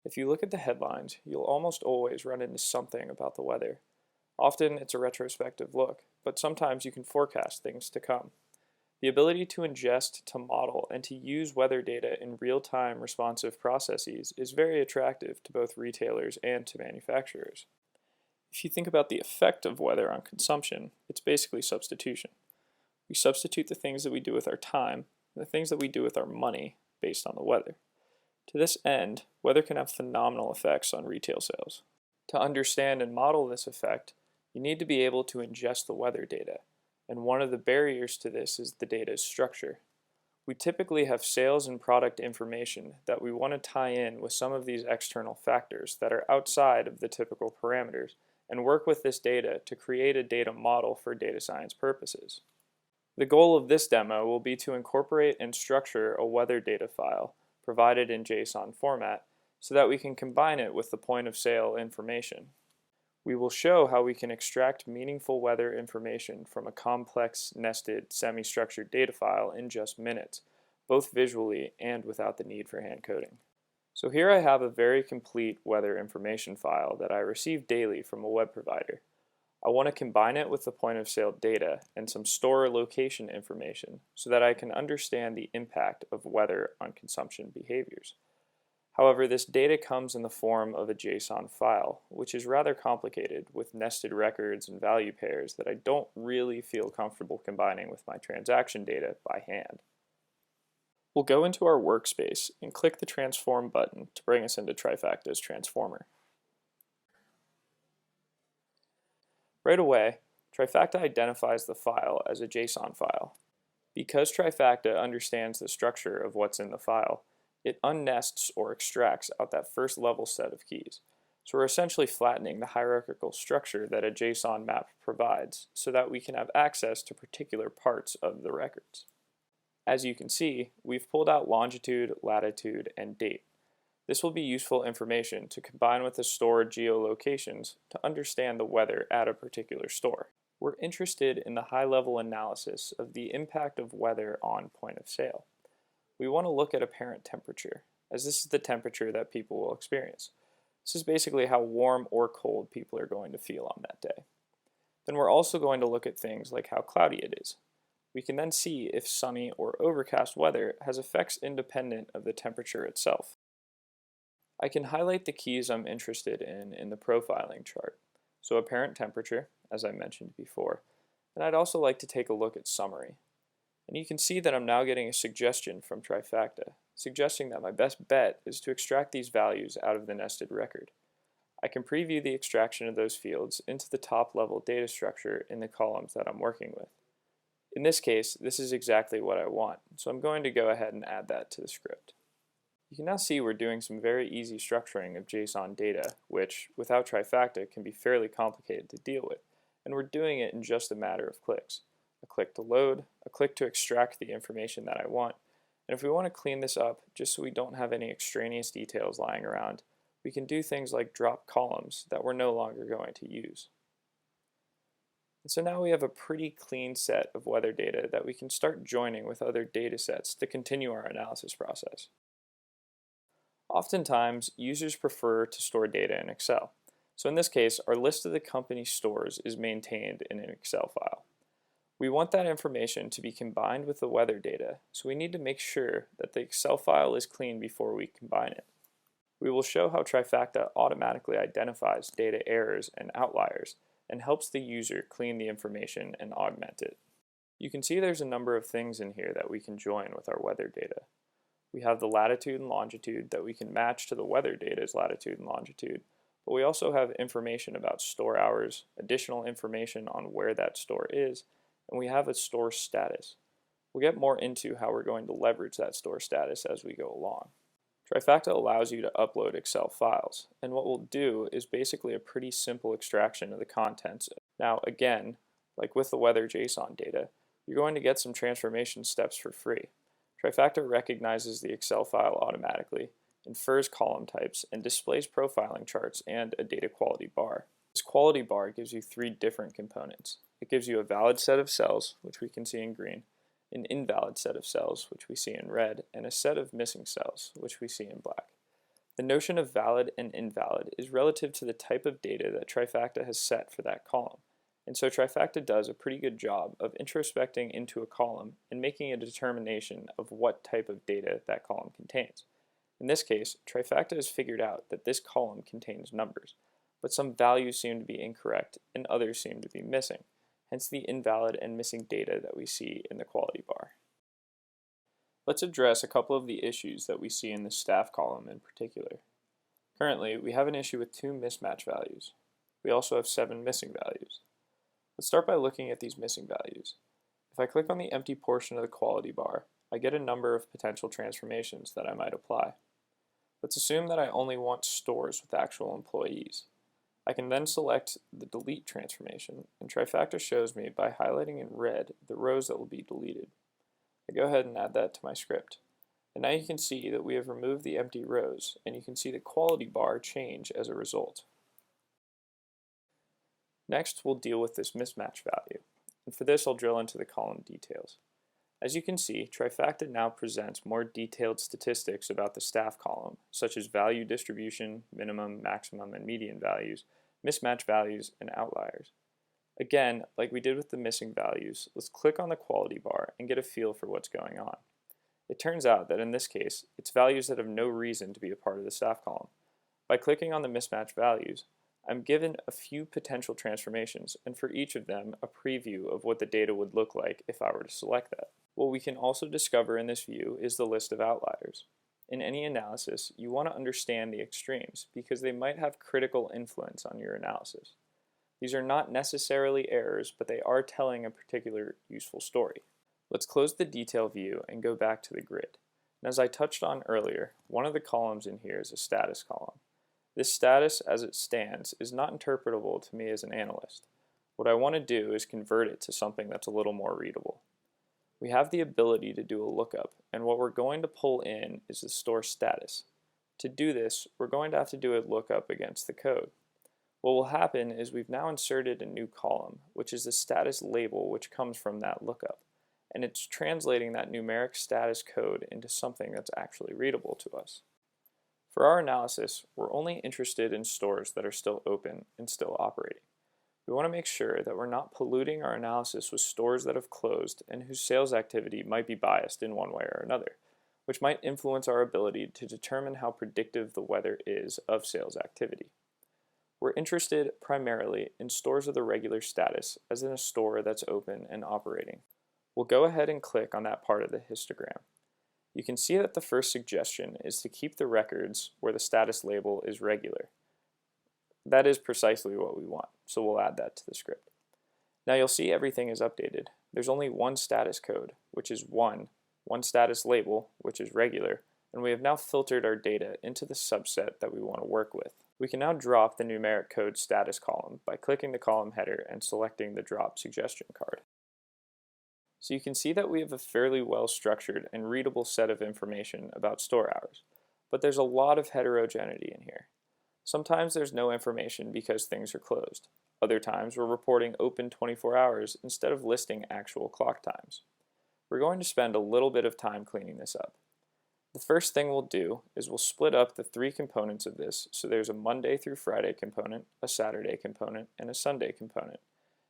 If you look at the headlines, you'll almost always run into something about the weather. Often it's a retrospective look, but sometimes you can forecast things to come. The ability to ingest, to model, and to use weather data in real-time responsive processes is very attractive to both retailers and to manufacturers. If you think about the effect of weather on consumption, it's basically substitution. We substitute the things that we do with our time and the things that we do with our money based on the weather. To this end, weather can have phenomenal effects on retail sales. To understand and model this effect, you need to be able to ingest the weather data, and one of the barriers to this is the data's structure. We typically have sales and product information that we want to tie in with some of these external factors that are outside of the typical parameters and work with this data to create a data model for data science purposes. The goal of this demo will be to incorporate and structure a weather data file provided in JSON format so that we can combine it with the point of sale information. We will show how we can extract meaningful weather information from a complex, nested, semi-structured data file in just minutes, both visually and without the need for hand coding. So here I have a very complete weather information file that I receive daily from a web provider. I want to combine it with the point of sale data and some store location information so that I can understand the impact of weather on consumption behaviors. However, this data comes in the form of a JSON file, which is rather complicated with nested records and value pairs that I don't really feel comfortable combining with my transaction data by hand. We'll go into our workspace and click the Transform button to bring us into Trifacta's transformer. Right away, Trifacta identifies the file as a JSON file. Because Trifacta understands the structure of what's in the file, it unnests or extracts out that first level set of keys. So we're essentially flattening the hierarchical structure that a JSON map provides so that we can have access to particular parts of the records. As you can see, we've pulled out longitude, latitude, and date. This will be useful information to combine with the stored geolocations to understand the weather at a particular store. We're interested in the high-level analysis of the impact of weather on point of sale. We want to look at apparent temperature, as this is the temperature that people will experience. This is basically how warm or cold people are going to feel on that day. Then we're also going to look at things like how cloudy it is. We can then see if sunny or overcast weather has effects independent of the temperature itself. I can highlight the keys I'm interested in the profiling chart. So apparent temperature, as I mentioned before, and I'd also like to take a look at summary. And you can see that I'm now getting a suggestion from Trifacta, suggesting that my best bet is to extract these values out of the nested record. I can preview the extraction of those fields into the top level data structure in the columns that I'm working with. In this case, this is exactly what I want, so I'm going to go ahead and add that to the script. You can now see we're doing some very easy structuring of JSON data, which, without Trifacta, can be fairly complicated to deal with, and we're doing it in just a matter of clicks. A click to load, a click to extract the information that I want, and if we want to clean this up, just so we don't have any extraneous details lying around, we can do things like drop columns that we're no longer going to use. And so now we have a pretty clean set of weather data that we can start joining with other data sets to continue our analysis process. Oftentimes, users prefer to store data in Excel. So in this case, our list of the company's stores is maintained in an Excel file. We want that information to be combined with the weather data, so we need to make sure that the Excel file is clean before we combine it. We will show how Trifacta automatically identifies data errors and outliers and helps the user clean the information and augment it. You can see there's a number of things in here that we can join with our weather data. We have the latitude and longitude that we can match to the weather data's latitude and longitude, but we also have information about store hours, additional information on where that store is, and we have a store status. We'll get more into how we're going to leverage that store status as we go along. Trifacta allows you to upload Excel files, and what we'll do is basically a pretty simple extraction of the contents. Now again, like with the weather JSON data, you're going to get some transformation steps for free. Trifacta recognizes the Excel file automatically, infers column types, and displays profiling charts and a data quality bar. This quality bar gives you three different components. It gives you a valid set of cells, which we can see in green, an invalid set of cells, which we see in red, and a set of missing cells, which we see in black. The notion of valid and invalid is relative to the type of data that Trifacta has set for that column, and so Trifacta does a pretty good job of introspecting into a column and making a determination of what type of data that column contains. In this case, Trifacta has figured out that this column contains numbers, but some values seem to be incorrect and others seem to be missing, hence the invalid and missing data that we see in the quality bar. Let's address a couple of the issues that we see in the staff column in particular. Currently, we have an issue with 2 mismatch values. We also have 7 missing values. Let's start by looking at these missing values. If I click on the empty portion of the quality bar, I get a number of potential transformations that I might apply. Let's assume that I only want stores with actual employees. I can then select the delete transformation, and Trifacta shows me by highlighting in red the rows that will be deleted. I go ahead and add that to my script. And now you can see that we have removed the empty rows, and you can see the quality bar change as a result. Next, we'll deal with this mismatch value, and for this I'll drill into the column details. As you can see, Trifacta now presents more detailed statistics about the staff column, such as value distribution, minimum, maximum, and median values, mismatch values, and outliers. Again, like we did with the missing values, let's click on the quality bar and get a feel for what's going on. It turns out that in this case, it's values that have no reason to be a part of the staff column. By clicking on the mismatch values, I'm given a few potential transformations, and for each of them, a preview of what the data would look like if I were to select that. What we can also discover in this view is the list of outliers. In any analysis, you want to understand the extremes because they might have critical influence on your analysis. These are not necessarily errors, but they are telling a particular useful story. Let's close the detail view and go back to the grid. And as I touched on earlier, one of the columns in here is a status column. This status as it stands is not interpretable to me as an analyst. What I want to do is convert it to something that's a little more readable. We have the ability to do a lookup, and what we're going to pull in is the store status. To do this, we're going to have to do a lookup against the code. What will happen is we've now inserted a new column, which is the status label which comes from that lookup, and it's translating that numeric status code into something that's actually readable to us. For our analysis, we're only interested in stores that are still open and still operating. We want to make sure that we're not polluting our analysis with stores that have closed and whose sales activity might be biased in one way or another, which might influence our ability to determine how predictive the weather is of sales activity. We're interested primarily in stores with a regular status, as in a store that's open and operating. We'll go ahead and click on that part of the histogram. You can see that the first suggestion is to keep the records where the status label is regular. That is precisely what we want, so we'll add that to the script. Now you'll see everything is updated. There's only one status code, which is one status label, which is regular, and we have now filtered our data into the subset that we want to work with. We can now drop the numeric code status column by clicking the column header and selecting the drop suggestion card. So you can see that we have a fairly well structured and readable set of information about store hours, but there's a lot of heterogeneity in here. Sometimes there's no information because things are closed. Other times we're reporting open 24 hours instead of listing actual clock times. We're going to spend a little bit of time cleaning this up. The first thing we'll do is we'll split up the 3 components of this, so there's a Monday through Friday component, a Saturday component, and a Sunday component.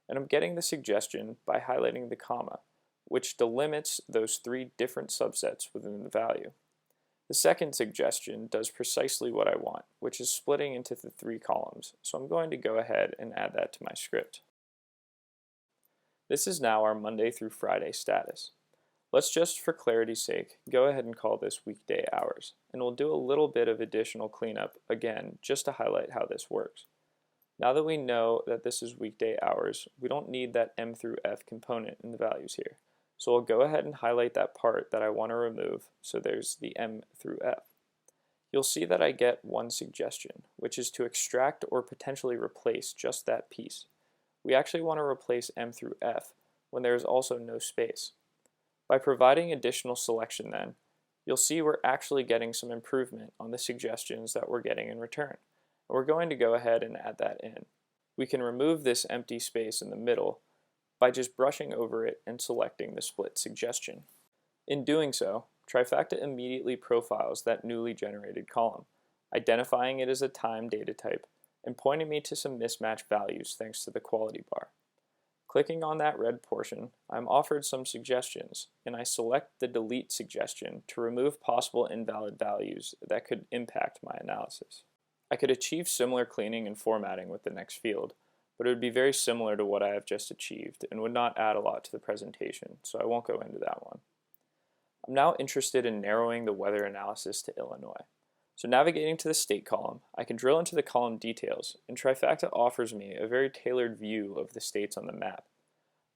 And I'm getting the suggestion by highlighting the comma, which delimits those 3 different subsets within the value. The second suggestion does precisely what I want, which is splitting into the 3 columns, so I'm going to go ahead and add that to my script. This is now our Monday through Friday status. Let's just, for clarity's sake, go ahead and call this weekday hours, and we'll do a little bit of additional cleanup, again, just to highlight how this works. Now that we know that this is weekday hours, we don't need that M through F component in the values here. So I'll go ahead and highlight that part that I want to remove, so there's the M through F. You'll see that I get one suggestion, which is to extract or potentially replace just that piece. We actually want to replace M through F when there is also no space. By providing additional selection then, you'll see we're actually getting some improvement on the suggestions that we're getting in return. And we're going to go ahead and add that in. We can remove this empty space in the middle by just brushing over it and selecting the split suggestion. In doing so, Trifacta immediately profiles that newly generated column, identifying it as a time data type, and pointing me to some mismatched values thanks to the quality bar. Clicking on that red portion, I'm offered some suggestions, and I select the delete suggestion to remove possible invalid values that could impact my analysis. I could achieve similar cleaning and formatting with the next field, but it would be very similar to what I have just achieved and would not add a lot to the presentation, so I won't go into that one. I'm now interested in narrowing the weather analysis to Illinois. So navigating to the state column, I can drill into the column details, and Trifacta offers me a very tailored view of the states on the map.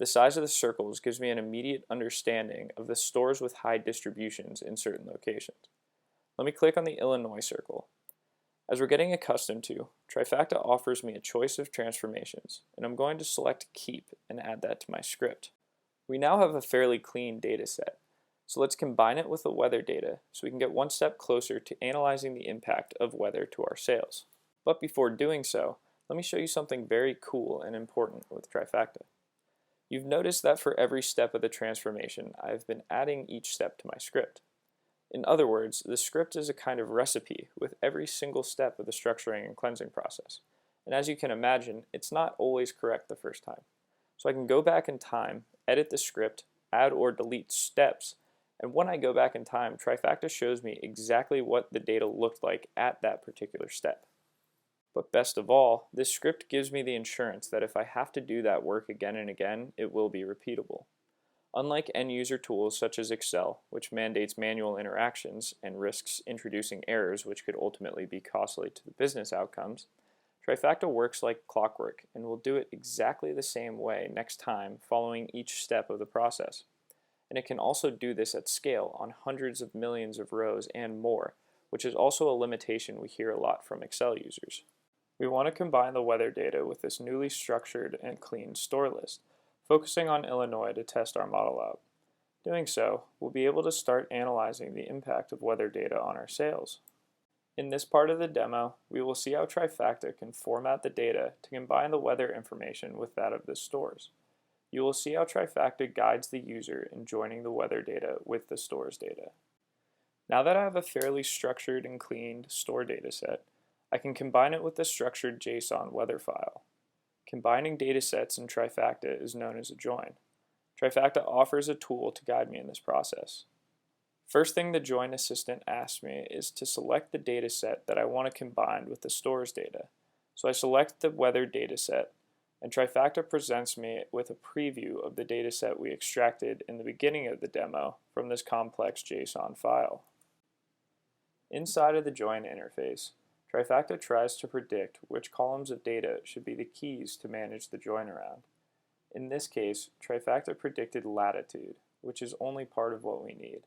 The size of the circles gives me an immediate understanding of the stores with high distributions in certain locations. Let me click on the Illinois circle. As we're getting accustomed to, Trifacta offers me a choice of transformations, and I'm going to select Keep and add that to my script. We now have a fairly clean data set. So let's combine it with the weather data so we can get one step closer to analyzing the impact of weather to our sales. But before doing so, let me show you something very cool and important with Trifacta. You've noticed that for every step of the transformation, I've been adding each step to my script. In other words, the script is a kind of recipe with every single step of the structuring and cleansing process. And as you can imagine, it's not always correct the first time. So I can go back in time, edit the script, add or delete steps, and when I go back in time, Trifacta shows me exactly what the data looked like at that particular step. But best of all, this script gives me the assurance that if I have to do that work again and again, it will be repeatable. Unlike end-user tools such as Excel, which mandates manual interactions and risks introducing errors which could ultimately be costly to the business outcomes, Trifacta works like clockwork and will do it exactly the same way next time following each step of the process. And it can also do this at scale on hundreds of millions of rows and more, which is also a limitation we hear a lot from Excel users. We want to combine the weather data with this newly structured and clean store list, focusing on Illinois to test our model out. Doing so, we'll be able to start analyzing the impact of weather data on our sales. In this part of the demo, we will see how Trifacta can format the data to combine the weather information with that of the stores. You will see how Trifacta guides the user in joining the weather data with the store's data. Now that I have a fairly structured and cleaned store data set, I can combine it with the structured JSON weather file. Combining data sets in Trifacta is known as a join. Trifacta offers a tool to guide me in this process. First thing the join assistant asks me is to select the data set that I want to combine with the store's data. So I select the weather data set, and Trifacta presents me with a preview of the dataset we extracted in the beginning of the demo from this complex JSON file. Inside of the join interface, Trifacta tries to predict which columns of data should be the keys to manage the join around. In this case, Trifacta predicted latitude, which is only part of what we need.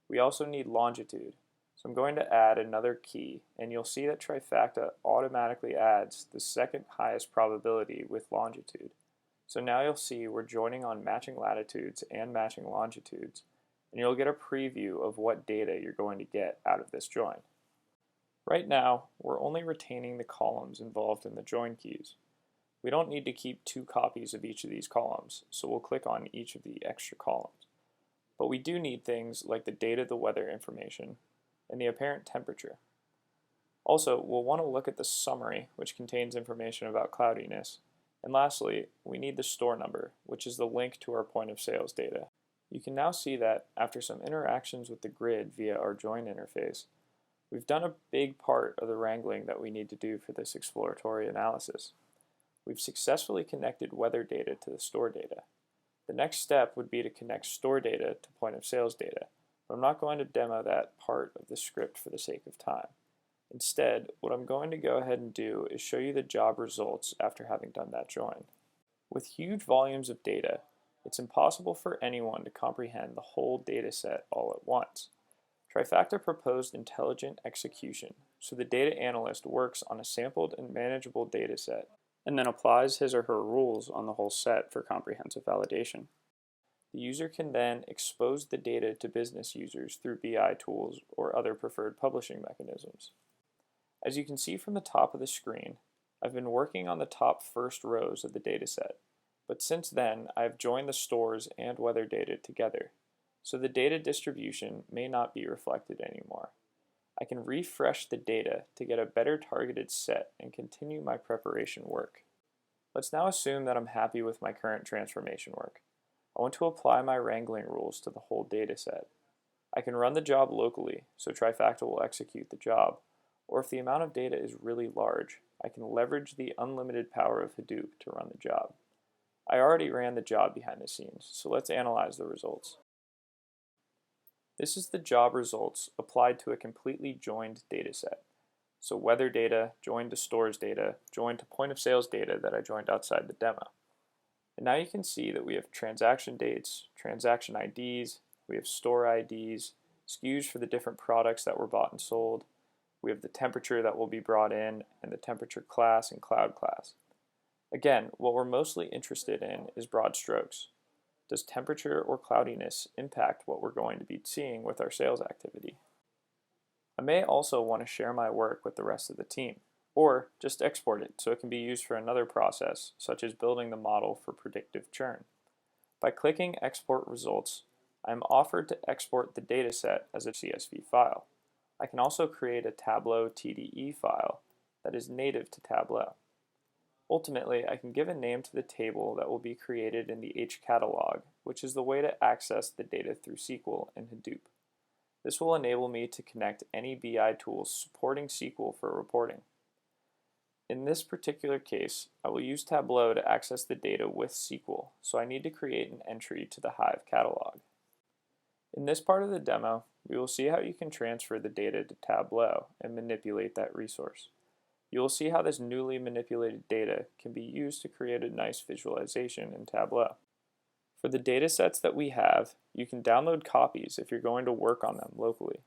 We also need longitude, so I'm going to add another key, and you'll see that Trifacta automatically adds the second highest probability with longitude. So now you'll see we're joining on matching latitudes and matching longitudes, and you'll get a preview of what data you're going to get out of this join. Right now, we're only retaining the columns involved in the join keys. We don't need to keep 2 copies of each of these columns, so we'll click on each of the extra columns. But we do need things like the date of the weather information and the apparent temperature. Also, we'll want to look at the summary, which contains information about cloudiness. And lastly, we need the store number, which is the link to our point of sales data. You can now see that after some interactions with the grid via our join interface, we've done a big part of the wrangling that we need to do for this exploratory analysis. We've successfully connected weather data to the store data. The next step would be to connect store data to point of sales data, but I'm not going to demo that part of the script for the sake of time. Instead, what I'm going to go ahead and do is show you the job results after having done that join. With huge volumes of data, it's impossible for anyone to comprehend the whole data set all at once. Trifacta proposed intelligent execution, so the data analyst works on a sampled and manageable data set, and then applies his or her rules on the whole set for comprehensive validation. The user can then expose the data to business users through BI tools or other preferred publishing mechanisms. As you can see from the top of the screen, I've been working on the top first rows of the dataset, but since then I've joined the stores and weather data together, so the data distribution may not be reflected anymore. I can refresh the data to get a better targeted set and continue my preparation work. Let's now assume that I'm happy with my current transformation work. I want to apply my wrangling rules to the whole data set. I can run the job locally, so Trifacta will execute the job, or if the amount of data is really large, I can leverage the unlimited power of Hadoop to run the job. I already ran the job behind the scenes, so let's analyze the results. This is the job results applied to a completely joined data set. So weather data joined to stores data, joined to point of sales data that I joined outside the demo. And now you can see that we have transaction dates, transaction IDs, we have store IDs, SKUs for the different products that were bought and sold, we have the temperature that will be brought in, and the temperature class and cloud class. Again, what we're mostly interested in is broad strokes. Does temperature or cloudiness impact what we're going to be seeing with our sales activity? I may also want to share my work with the rest of the team, or just export it so it can be used for another process, such as building the model for predictive churn. By clicking Export Results, I am offered to export the dataset as a CSV file. I can also create a Tableau TDE file that is native to Tableau. Ultimately, I can give a name to the table that will be created in the hcatalog, which is the way to access the data through SQL in Hadoop. This will enable me to connect any BI tools supporting SQL for reporting. In this particular case, I will use Tableau to access the data with SQL, so I need to create an entry to the Hive catalog. In this part of the demo, we will see how you can transfer the data to Tableau and manipulate that resource. You will see how this newly manipulated data can be used to create a nice visualization in Tableau. For the data sets that we have, you can download copies if you're going to work on them locally.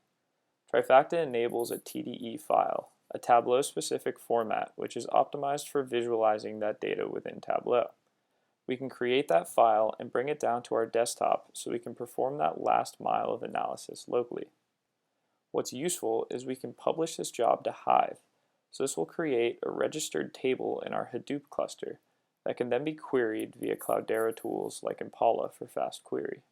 Trifacta enables a TDE file, a Tableau-specific format which is optimized for visualizing that data within Tableau. We can create that file and bring it down to our desktop so we can perform that last mile of analysis locally. What's useful is we can publish this job to Hive, so this will create a registered table in our Hadoop cluster that can then be queried via Cloudera tools like Impala for fast query.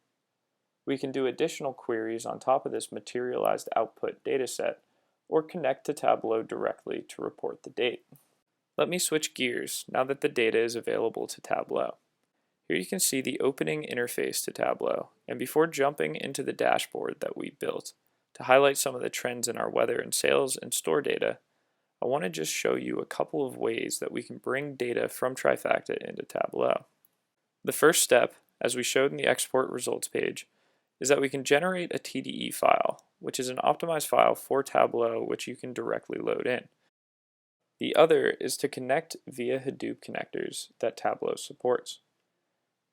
We can do additional queries on top of this materialized output dataset or connect to Tableau directly to report the date. Let me switch gears now that the data is available to Tableau. Here you can see the opening interface to Tableau, and before jumping into the dashboard that we built, to highlight some of the trends in our weather and sales and store data, I want to just show you a couple of ways that we can bring data from Trifacta into Tableau. The first step, as we showed in the export results page, is that we can generate a TDE file, which is an optimized file for Tableau which you can directly load in. The other is to connect via Hadoop connectors that Tableau supports.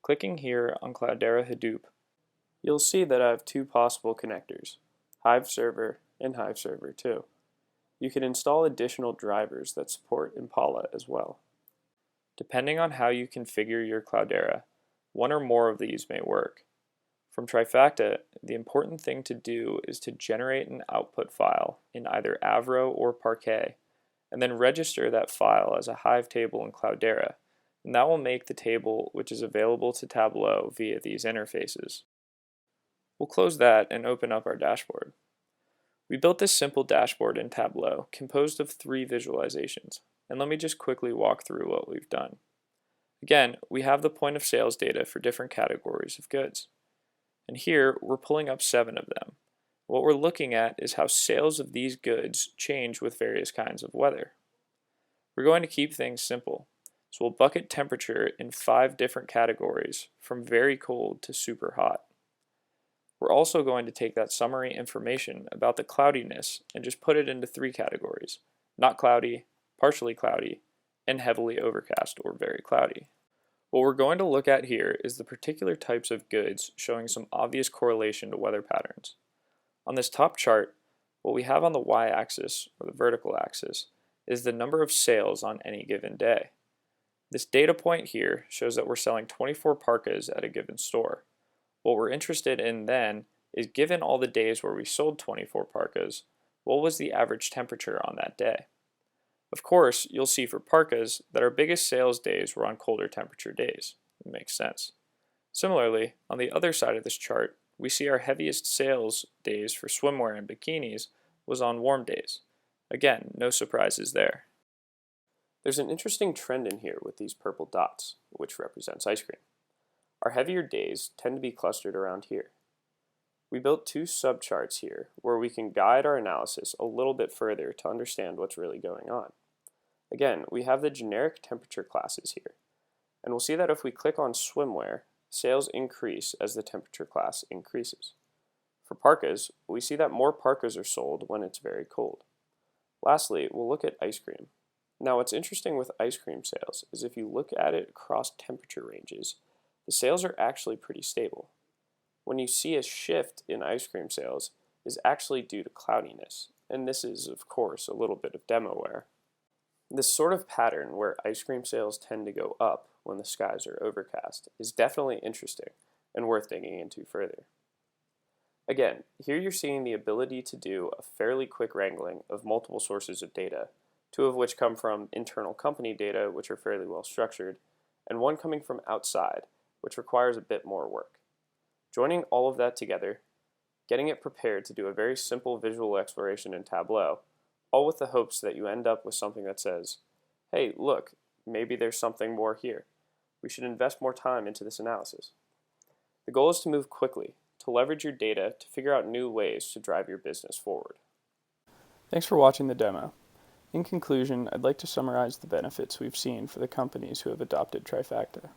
Clicking here on Cloudera Hadoop, you'll see that I have two possible connectors, Hive Server and Hive Server 2. You can install additional drivers that support Impala as well. Depending on how you configure your Cloudera, one or more of these may work. From Trifacta, the important thing to do is to generate an output file in either Avro or Parquet, and then register that file as a Hive table in Cloudera, and that will make the table which is available to Tableau via these interfaces. We'll close that and open up our dashboard. We built this simple dashboard in Tableau composed of 3 visualizations, and let me just quickly walk through what we've done. Again, we have the point of sales data for different categories of goods, and here we're pulling up 7 of them. What we're looking at is how sales of these goods change with various kinds of weather. We're going to keep things simple, so we'll bucket temperature in 5 different categories from very cold to super hot. We're also going to take that summary information about the cloudiness and just put it into 3 categories: not cloudy, partially cloudy, and heavily overcast or very cloudy. What we're going to look at here is the particular types of goods showing some obvious correlation to weather patterns. On this top chart, what we have on the y-axis, or the vertical axis, is the number of sales on any given day. This data point here shows that we're selling 24 parkas at a given store. What we're interested in then is, given all the days where we sold 24 parkas, what was the average temperature on that day? Of course, you'll see for parkas that our biggest sales days were on colder temperature days. It makes sense. Similarly, on the other side of this chart, we see our heaviest sales days for swimwear and bikinis was on warm days. Again, no surprises there. There's an interesting trend in here with these purple dots, which represents ice cream. Our heavier days tend to be clustered around here. We built two subcharts here where we can guide our analysis a little bit further to understand what's really going on. Again, we have the generic temperature classes here, and we'll see that if we click on swimwear, sales increase as the temperature class increases. For parkas, we see that more parkas are sold when it's very cold. Lastly, we'll look at ice cream. Now, what's interesting with ice cream sales is if you look at it across temperature ranges, the sales are actually pretty stable. When you see a shift in ice cream sales is actually due to cloudiness, and this is, of course, a little bit of demoware. This sort of pattern where ice cream sales tend to go up when the skies are overcast is definitely interesting and worth digging into further. Again, here you're seeing the ability to do a fairly quick wrangling of multiple sources of data, two of which come from internal company data, which are fairly well structured, and one coming from outside, which requires a bit more work. Joining all of that together, getting it prepared to do a very simple visual exploration in Tableau, all with the hopes that you end up with something that says, hey, look, maybe there's something more here. We should invest more time into this analysis. The goal is to move quickly, to leverage your data to figure out new ways to drive your business forward. Thanks for watching the demo. In conclusion, I'd like to summarize the benefits we've seen for the companies who have adopted Trifacta.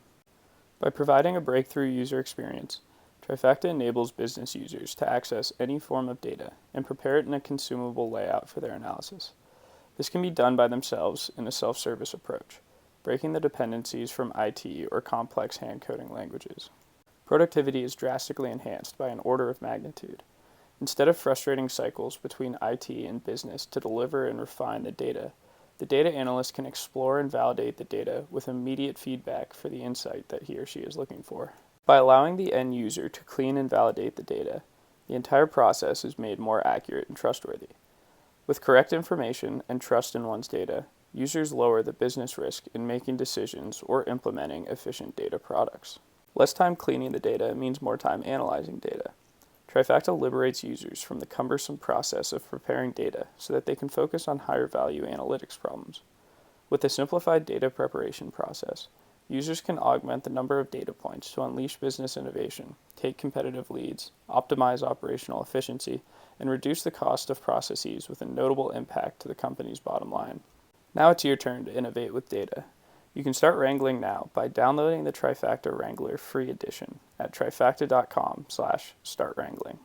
By providing a breakthrough user experience, Trifacta enables business users to access any form of data and prepare it in a consumable layout for their analysis. This can be done by themselves in a self-service approach, breaking the dependencies from IT or complex hand-coding languages. Productivity is drastically enhanced by an order of magnitude. Instead of frustrating cycles between IT and business to deliver and refine the data analyst can explore and validate the data with immediate feedback for the insight that he or she is looking for. By allowing the end user to clean and validate the data, the entire process is made more accurate and trustworthy. With correct information and trust in one's data, users lower the business risk in making decisions or implementing efficient data products. Less time cleaning the data means more time analyzing data. Trifacta liberates users from the cumbersome process of preparing data so that they can focus on higher value analytics problems. With a simplified data preparation process, users can augment the number of data points to unleash business innovation, take competitive leads, optimize operational efficiency, and reduce the cost of processes with a notable impact to the company's bottom line. Now it's your turn to innovate with data. You can start wrangling now by downloading the Trifacta Wrangler free edition at trifacta.com/startwrangling.